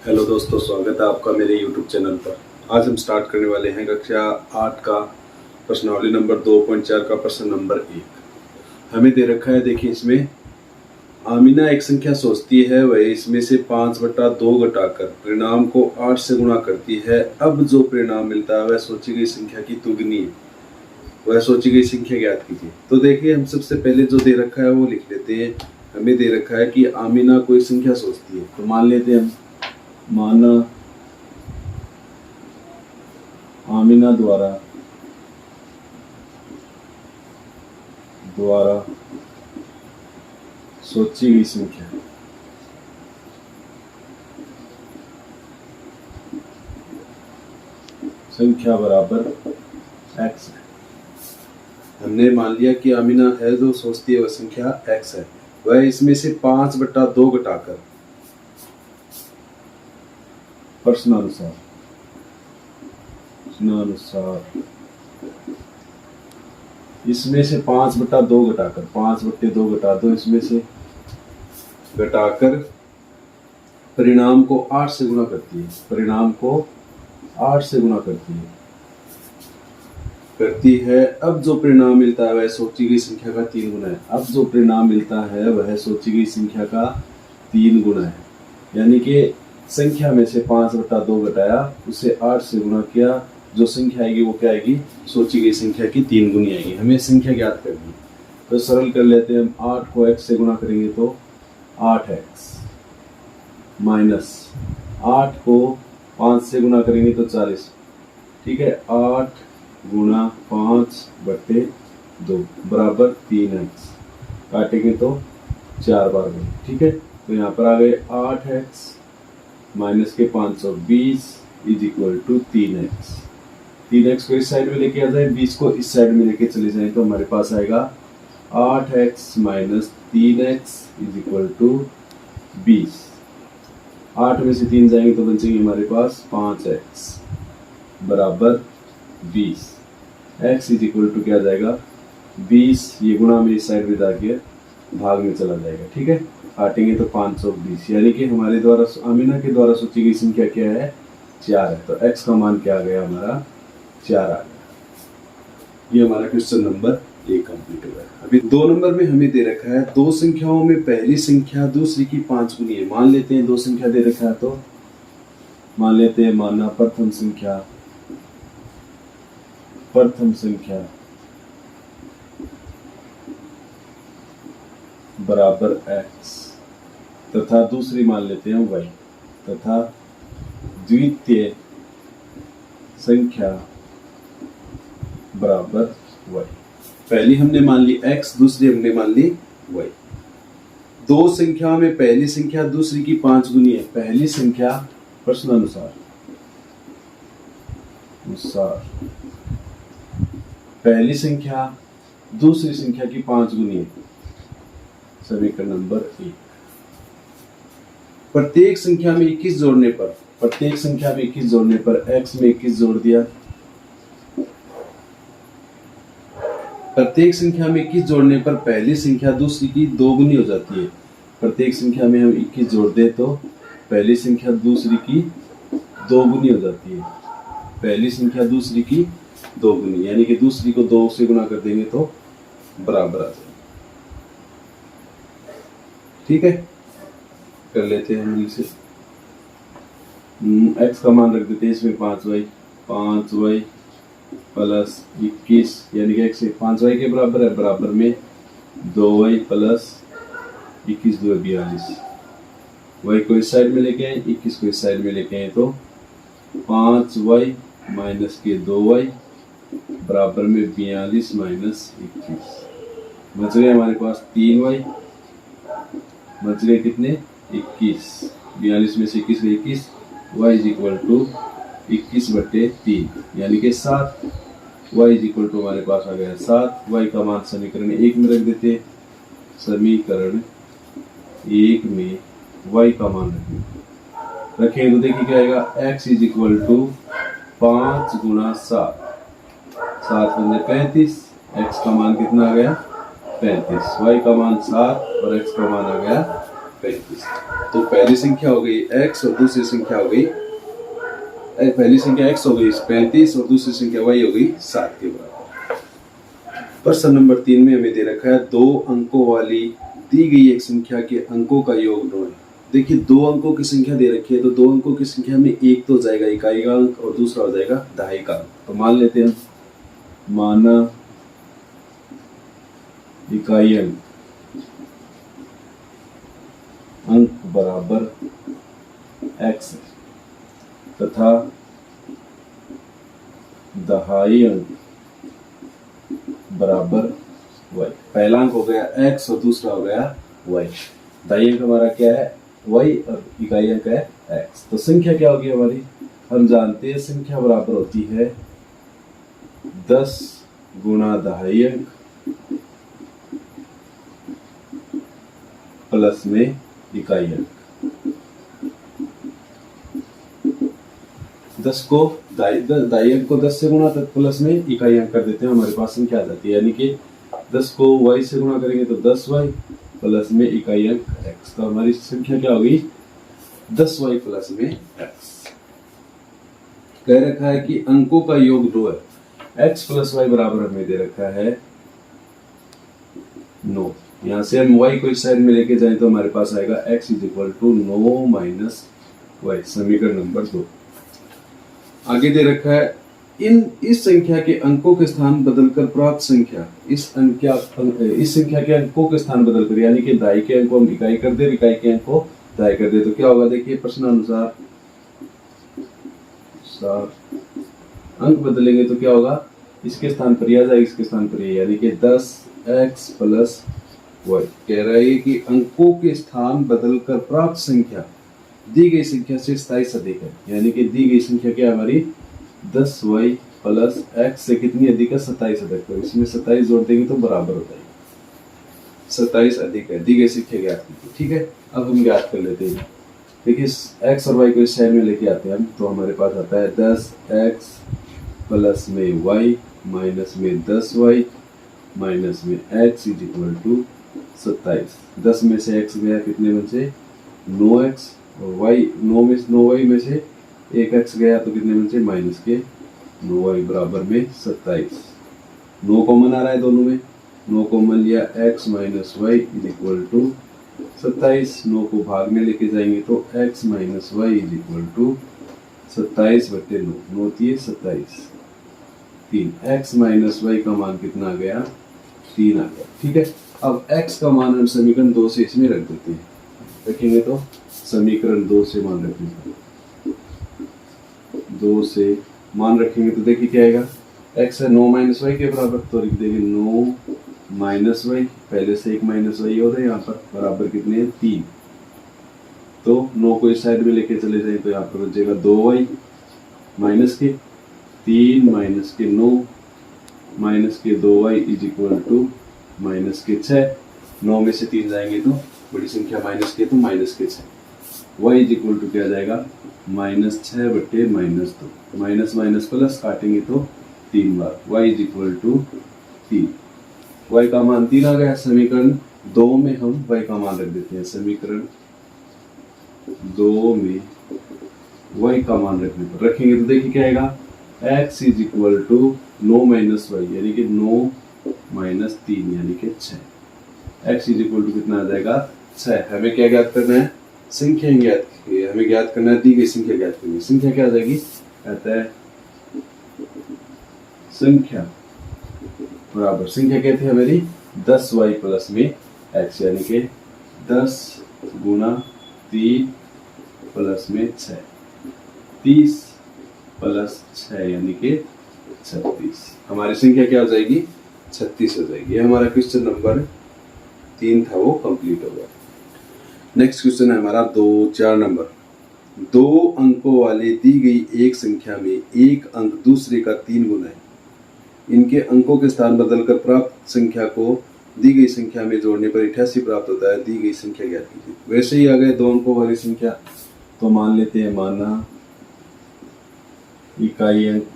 Hello दोस्तों, स्वागत है आपका मेरे YouTube चैनल पर। आज हम स्टार्ट करने वाले हैं कक्षा 8 का प्रश्नावली नंबर 2.4 का प्रश्न नंबर 1। हमें दे रखा है, देखिए इसमें आमीना एक संख्या सोचती है, वह इसमें से 5/2 घटाकर परिणाम को 8 से गुणा करती है। अब जो परिणाम मिलता है वह सोची गई संख्या की तुलनीय है, वह सोची गई संख्या ज्ञात कीजिए। तो देखिए हम सबसे पहले जो दे रखा है वो लिख लेते हैं। हमें दे रखा है कि आमीना कोई संख्या सोचती है, तो मान लेते हैं हम माना आमीना द्वारा सोची गई संख्या बराबर x है। हमने मान लिया कि आमीना है जो सोचती है वह संख्या x है। वह इसमें से 5/2 घटाकर प्रश्नानुसार इसमें से 5/2 घटाकर 5/2 घटा दो, इसमें से घटाकर परिणाम को 8 से गुणा करती है। परिणाम को 8 से गुणा करती है। अब जो परिणाम मिलता है वह सोची गई संख्या का 3 गुना है। अब जो परिणाम मिलता है वह सोची गई संख्या का 3 गुना है। यानी कि संख्या में से 5/2 घटाया, उसे 8 से गुणा किया, जो संख्या आएगी वो क्या आएगी? सोची गई संख्या की 3 गुनी आएगी। हमें संख्या ज्ञात करनी है, तो सरल कर लेते हैं हम। 8 को x से गुणा करेंगे तो 8x माइनस 8 को 5 से गुणा करेंगे तो 40। ठीक है, 8 गुणा 5/2 बराबर 3x। काटेंगे तो 4 बार में। ठीक है, तो यहाँ पर आ गए 8x माइनस के 520 is equal to 3x। 3x को इस साइड में लेके आ जाए, 20 को इस साइड में लेके चले जाए, तो हमारे पास आएगा 8x minus 3x is equal to 20। 8 में से 3 जाएंगे तो बचेंगे हमारे पास 5x बराबर 20। x इज इक्वल टू क्या जाएगा? 20। ये गुणा में इस साइड में जाके भाग में चला जाएगा। ठीक है, काटेंगे तो 520। यानी कि हमारे द्वारा आमीना के द्वारा सोची गई संख्या क्या है? 4 है। तो x का मान क्या आ गया? हमारा 4 आ गया। ये हमारा क्वेश्चन नंबर 1 कंप्लीट हुआ है। अभी 2 नंबर में हमें दे रखा है, दो संख्याओं में पहली संख्या दूसरी की 5 गुनी है। मान लेते हैं 2 संख्या दे रखा है, तो मान लेते हैं माना प्रथम संख्या बराबर x तथा दूसरी मान लेते हैं y तथा द्वितीय संख्या बराबर y। पहली हमने मान ली x, दूसरी हमने मान ली y। दो संख्या में पहली संख्या दूसरी की 5 गुनी है। पहली संख्या प्रश्नानुसार पहली संख्या दूसरी संख्या की 5 गुनी है। समीकरण नंबर 1। प्रत्येक संख्या में 21 जोड़ने पर x में 21 जोड़ दिया। प्रत्येक संख्या में 21 जोड़ने पर पहली संख्या दूसरी की 2 गुनी हो जाती है। प्रत्येक संख्या में हम 21 जोड़ दें तो पहली संख्या दूसरी की 2 गुनी हो जाती है। पहली संख्या दूसरी की 2 गुनी, यानी कि दूसरी को 2 से गुना कर देंगे तो बराबर आ जाएगा। ठीक है, कर लेते हैं हम इसे। x का मान रख देते हैं इसमें 5y प्लस 21, यानी कि x 5y के बराबर है। बराबर में 2y प्लस 21 2 42। y को इस साइड में लेके आए, 21 को इस साइड में लेके आए, तो 5y माइनस के 2y बराबर में 42 माइनस 21। बच गए हमारे पास 3y, बच गए कितने? 21। 42 में से 21 21, y इज इक्वल टू 21/3 यानी कि 7। y इज इक्वल टू हमारे पास आ गया 7। y का मान समीकरण 1 में रख देते। समीकरण 1 में y का मान रखें तो देखिए क्या आएगा? x इज इक्वल टू 5 गुणा 7, 7 बंदे 35। x का मान कितना आ गया? 35। y का मान 7 और x का मान आ गया 35। तो पहली संख्या हो गई x और दूसरी संख्या हो गई, पहली संख्या x हो गई 35 और दूसरी संख्या y हो गई 7 के बराबर। प्रश्न नंबर 3 में हमें दे रखा है 2 अंकों वाली दी गई एक संख्या के अंकों का योग 9 है। देखिए 2 अंकों की संख्या दे रखी है, तो 2 अंकों की संख्या में एक तो जाएगा इकाई का अंक और दूसरा हो जाएगा दहाई का अंक। तो मान लेते हैं, माना इकाई अंक बराबर x तथा दहाई अंक बराबर y। पहला अंक हो गया x और दूसरा हो गया y। दहाई अंक हमारा क्या है y और इकाई अंक है x। तो संख्या क्या होगी हमारी, हम जानते हैं संख्या बराबर होती है 10 गुणा दहाई अंक प्लस में इकाई अंक। 10 को दहाई अंक को 10 से गुणा तक प्लस में इकाई अंक कर देते हैं, हमारे पास संख्या आ जाती है। यानी कि 10 को y से गुणा करेंगे तो 10y प्लस में इकाई अंक x। तो हमारी संख्या क्या होगी 10y प्लस में x। कह रखा है कि अंकों का योग 2 है, x प्लस y बराबर हमें दे रखा है 9। यहाँ से हम y को इस साइड में लेके जाएं तो हमारे पास आएगा x is equal to 9 minus y, समीकरण नंबर 2। आगे दे रखा है इस संख्या के अंकों के स्थान बदलकर प्राप्त संख्या, इस संख्या के अंकों के स्थान बदलकर, यानी कि दहाई के अंक को हम इकाई कर दे, इकाई के अंक को दहाई कर दे, तो क्या होगा देखिए प्रश्नानुसार अंक बदलेंगे तो क्या होगा, इसके स्थान पर आ जाएगा, इसके स्थान पर यानी कि 10x प्लस y। कह रहा है कि अंकों के स्थान बदलकर प्राप्त संख्या दी गई संख्या से 27 अधिक है। यानी कि दी गई संख्या क्या हमारी 10y प्लस x से कितनी अधिक है 27 अधिक। तो इसमें 27 जोड़ देंगे तो बराबर हो जाएगी 27 अधिक है, दी गई संख्या ज्ञात कीजिए। ठीक है, अब हम ज्ञात कर लेते हैं। देखिए x और y को इस साइड में लेके आते हैं हम, तो हमारे पास आता है 10x प्लस में y माइनस में 10y माइनस में x इज इक्वल टू 27। 10 में से x गया कितने में से 9x, और y 9y में से 1x गया तो कितने में से माइनस के 9y बराबर में 27। 9 कॉमन आ रहा है दोनों में, 9 कॉमन लिया x minus y is equal to 27। 9 को भाग में लेके जाएंगे तो x minus y is equal to 27 बटे 9, 9 दिए 27, 3। x माइनस वाई का मान कितना आ गया 3 आ गया। ठीक है, अब x का मान हम समीकरण 2 से इसमें रख देते हैं। रखेंगे तो समीकरण 2 से मान रखेंगे, 2 से मान रखेंगे तो देखिए क्या आएगा, x है 9 माइनस वाई के बराबर, तो लिख देंगे 9 माइनस वाई, पहले से एक माइनस वाई हो रहा है यहाँ पर, बराबर कितने हैं 3। तो 9 को इस साइड में लेके चले जाए तो यहाँ पर बचेगा 2y माइनस के 3 माइनस के 9 माइनस के 2y is equal to minus के 6। 9 में से 3 जाएंगे तो बड़ी संख्या माइनस के, तो माइनस के 6। y इज इक्वल टू क्या जाएगा माइनस 6 बटे माइनस 2, माइनस माइनस प्लस काटेंगे तो 3 बार, y is equal to 3। y का मान 3 आ गया। समीकरण 2 में हम y का मान रख देते हैं, समीकरण 2 में y का मान रखेंगे तो देखिए क्या आएगा, x is equal to 9 minus y यानी कि 9 माइनस 3 यानी कि 6। x इज इक्वल टू कितना आ जाएगा 6। हमें क्या ज्ञात करना है, संख्या ज्ञात, हमें ज्ञात करना है दी गई संख्या ज्ञात करनी है। संख्या क्या आ जाएगी, कहता है संख्या बराबर, संख्या कहते हैं हमारी 10y प्लस में x, यानी कि 10 गुना 3 प्लस में 6, 30 प्लस 6 यानी कि 36। हमारी संख्या क्या हो जाएगी 36 हो जाएगी। ये हमारा क्वेश्चन नंबर 3 था, वो कंप्लीट हो गया। नेक्स्ट क्वेश्चन है हमारा 4 नंबर। 2 अंकों वाली दी गई एक संख्या में एक अंक दूसरे का 3 गुना है। इनके अंकों के स्थान बदलकर प्राप्त संख्या को दी गई संख्या में जोड़ने पर 88 प्राप्त होता है। दी गई संख्या ज्ञात कीजिए। वैसे ही आ गए 2 अंकों वाली संख्या, तो मान लेते हैं, माना इकाई अंक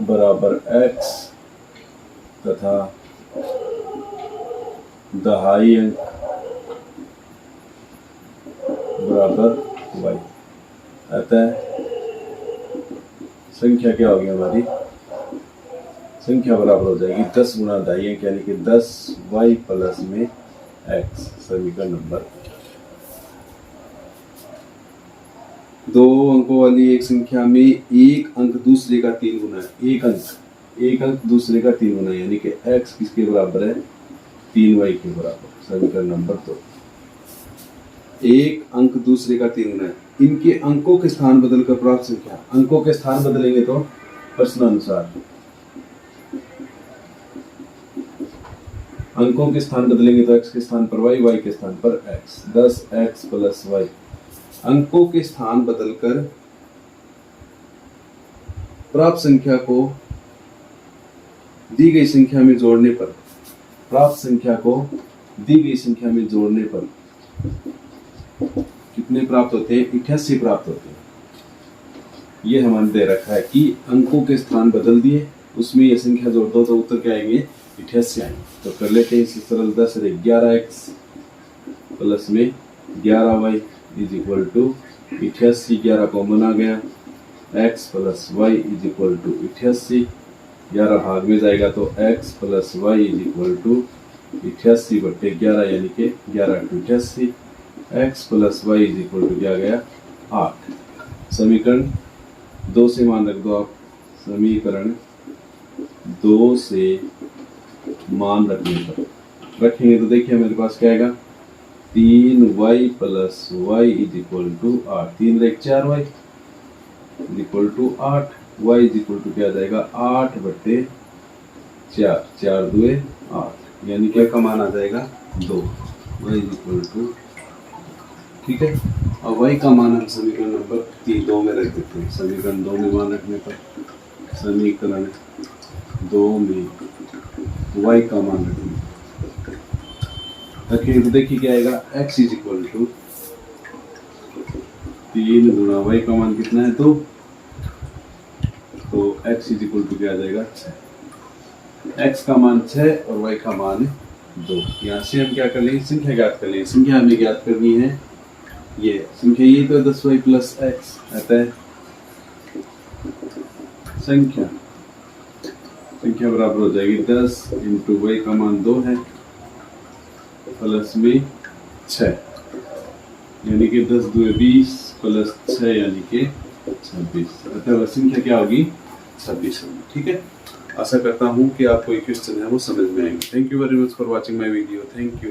बराबर x तथा दहाई अंक बराबर y। अतः संख्या क्या होगी हमारी, संख्या बराबर हो जाएगी 10 गुना दहाई अंक यानी कि 10y प्लस में x। समीकरण नंबर 2 अंकों वाली एक संख्या में एक अंक दूसरे का 3 गुना है। एक अंक दूसरे का 3 गुना यानी कि x किसके बराबर है, 3y के बराबर। समीकरण नंबर 2। एक अंक दूसरे का 3 गुना है, इनके अंकों के स्थान बदलकर प्राप्त संख्या। अंकों के स्थान बदलेंगे तो प्रश्नानुसार अंकों के स्थान बदलेंगे तो x के स्थान पर y, y के स्थान पर x। 10x plus y। अंकों के स्थान बदलकर प्राप्त संख्या को दी गई संख्या में जोड़ने पर, प्राप्त संख्या को दी गई संख्या में जोड़ने पर कितने प्राप्त होते हैं, 88 प्राप्त होते हैं। ये हमारे दे रखा है कि अंकों के स्थान बदल दिए, उसमें ये संख्या जोड़ दो तो उत्तर क्या आएंगे, 88 आएंगे। तो कर लेते हैं इसे सरल। 10 रे 11x प्लस में 11y is equal to 88। 11 common आ गया, x plus y is equal to 88। 11 भाग में जाएगा तो x plus y is equal to 88 बट्टे 11 यानी कि 11 टू 88। x plus y is equal to क्या गया, 8। समीकरण 2 से मान रख दो आप। समीकरण 2 से मान रखने पर रखेंगे तो देखिए मेरे पास क्या आएगा, 3y plus y is equal to 8। 3 रे 4y is equal to 8। y is equal to क्या जाएगा, 8 बट्टे 4। 4 दुए 8 यानी क्या का मान आ जाएगा, 2। y इज इक्वल टू, ठीक है। और y का मान हम समीकरण नंबर 2 में रख देते हैं। समीकरण 2 में मान रखने पर समीकरण 2 में y का मान रखेंगे तो देखिए क्या आएगा, x इज इक्वल टू 3 गुना y का मान कितना है, 2। तो x इज इक्वल टू क्या आ जाएगा, 6। x का मान 6 और y का मान 2। यहाँ से हम क्या कर लेंगे, संख्या ज्ञात कर लेंगे। संख्या हमें ज्ञात करनी है, ये संख्या ये तो 10y प्लस x। अतः संख्या बराबर हो जाएगी 10 इंटू y का मान 2 है प्लस में 6 यानी कि 10 दुए 20 प्लस 6 यानी कि 26। अतः संख्या क्या होगी, 26 होगी। ठीक है, आशा करता हूँ कि आपको ये क्वेश्चन है वो समझ में आएंगे। Thank you very much for watching my video. Thank you.